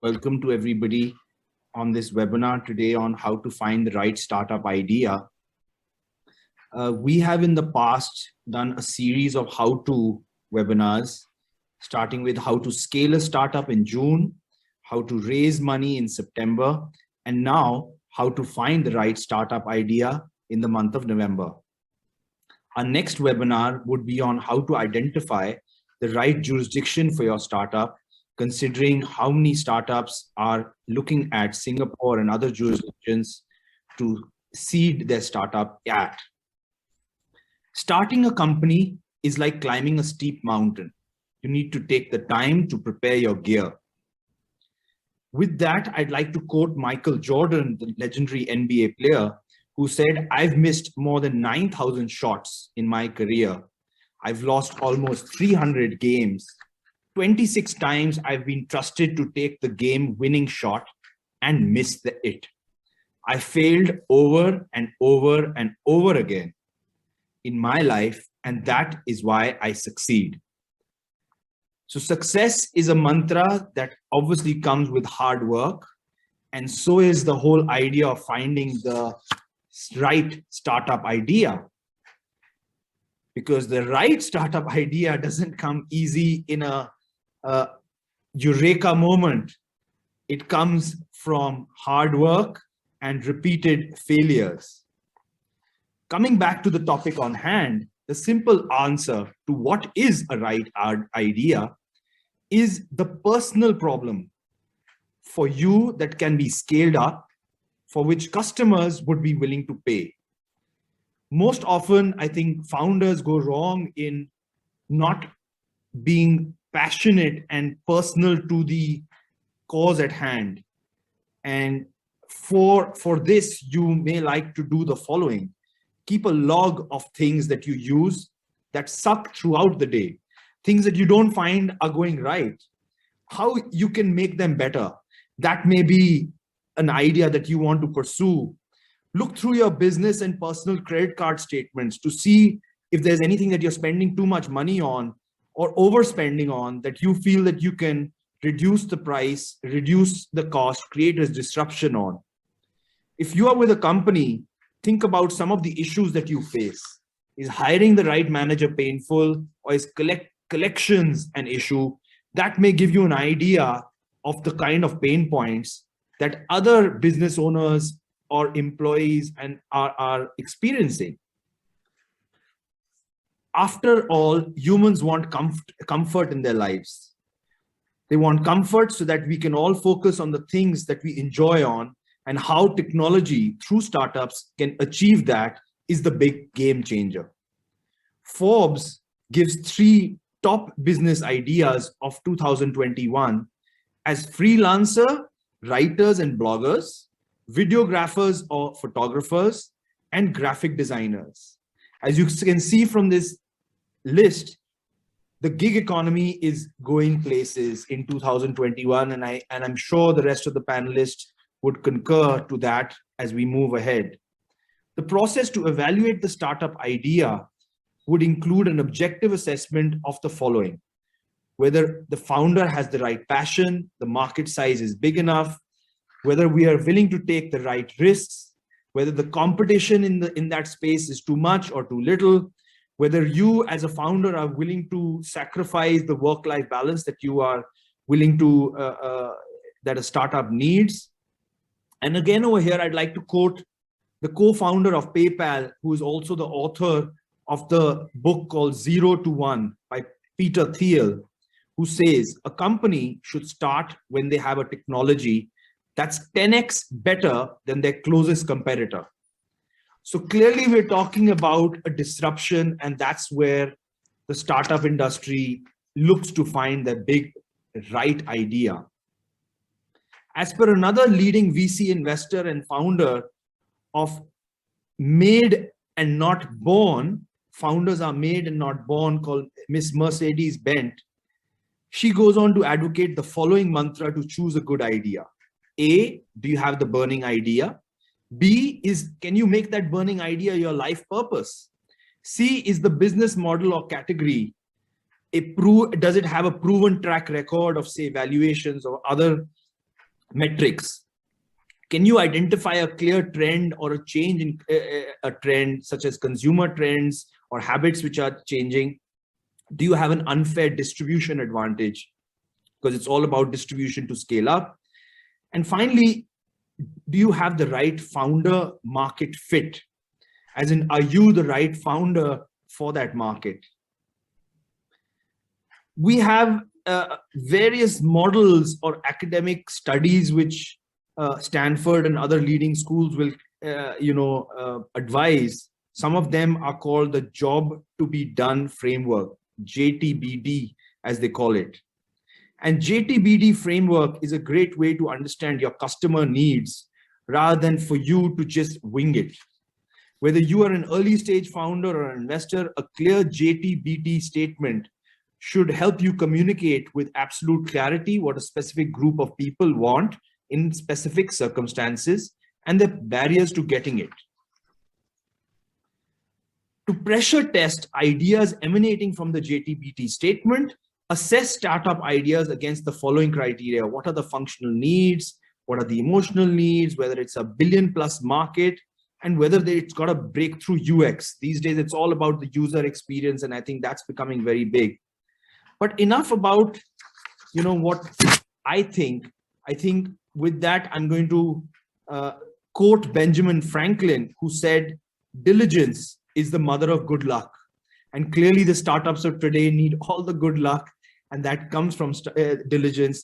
Welcome to everybody on this webinar today on how to find the right startup idea. We have in the past done a series of how-to webinars, starting with how to scale a startup in June, how to raise money in September, and now how to find the right startup idea in the month of November. Our next webinar would be on how to identify the right jurisdiction for your startup, considering how many startups are looking at Singapore and other jurisdictions to seed their startup at. Starting a company is like climbing a steep mountain. You need to take the time to prepare your gear. With that, I'd like to quote Michael Jordan, the legendary NBA player, who said, "I've missed more than 9,000 shots in my career. I've lost almost 300 games. 26 times I've been trusted to take the game-winning shot and missed it. I failed over and over and over again in my life, and that is why I succeed." So success is a mantra that obviously comes with hard work, and so is the whole idea of finding the right startup idea. Because the right startup idea doesn't come easy in a eureka moment. It comes from hard work and repeated failures. Coming back to the topic on hand, the simple answer to what is a right idea is the personal problem for you that can be scaled up, for which customers would be willing to pay. Most often, I think founders go wrong in not being passionate and personal to the cause at hand. And for this, you may like to do the following. Keep a log of things that you use that suck throughout the day, things that you don't find are going right, how you can make them better. That may be an idea that you want to pursue. Look through your business and personal credit card statements to see if there's anything that you're spending too much money on or overspending on that you feel that you can reduce the price, reduce the cost, create a disruption on. If you are with a company, think about some of the issues that you face. Is hiring the right manager painful, or is collections an issue? That may give you an idea of the kind of pain points that other business owners or employees are experiencing. After all, humans want comfort in their lives. They want comfort so that we can all focus on the things that we enjoy on, and how technology through startups can achieve that is the big game changer. Forbes gives 3 top business ideas of 2021 as freelancer, writers and bloggers, videographers or photographers, and graphic designers. As you can see from this list, the gig economy is going places in 2021, and I'm sure the rest of the panelists would concur to that as we move ahead. The process to evaluate the startup idea would include an objective assessment of the following: whether the founder has the right passion, the market size is big enough, whether we are willing to take the right risks, whether the competition in that space is too much or too little, whether you as a founder are willing to sacrifice the work-life balance that you are willing to, that a startup needs. And again, over here, I'd like to quote the co-founder of PayPal, who is also the author of the book called 0 to 1 by Peter Thiel, who says, "A company should start when they have a technology that's 10x better than their closest competitor." So clearly we're talking about a disruption, and that's where the startup industry looks to find the big right idea. As per another leading VC investor and founder of Made and Not Born, founders are made and not born, called Miss Mercedes Bent, she goes on to advocate the following mantra to choose a good idea. A, do you have the burning idea? B is, can you make that burning idea your life purpose? C is the business model or category. Does it have a proven track record of, say, valuations or other metrics. Can you identify a clear trend or a change in a trend, such as consumer trends or habits which are changing? Do you have an unfair distribution advantage? Because it's all about distribution to scale up. And finally, do you have the right founder market fit? As in, are you the right founder for that market? We have various models or academic studies which Stanford and other leading schools will advise. Some of them are called the job to be done framework, JTBD as they call it. And JTBD framework is a great way to understand your customer needs rather than for you to just wing it. Whether you are an early stage founder or an investor, a clear JTBD statement should help you communicate with absolute clarity what a specific group of people want in specific circumstances and the barriers to getting it. To pressure test ideas emanating from the JTBD statement, assess startup ideas against the following criteria. What are the functional needs? What are the emotional needs? Whether it's a billion-plus market, and whether it's got a breakthrough UX. These days, it's all about the user experience, and I think that's becoming very big. But enough about, what I think. I think with that, I'm going to quote Benjamin Franklin, who said, "Diligence is the mother of good luck." And clearly the startups of today need all the good luck, and that comes from diligence.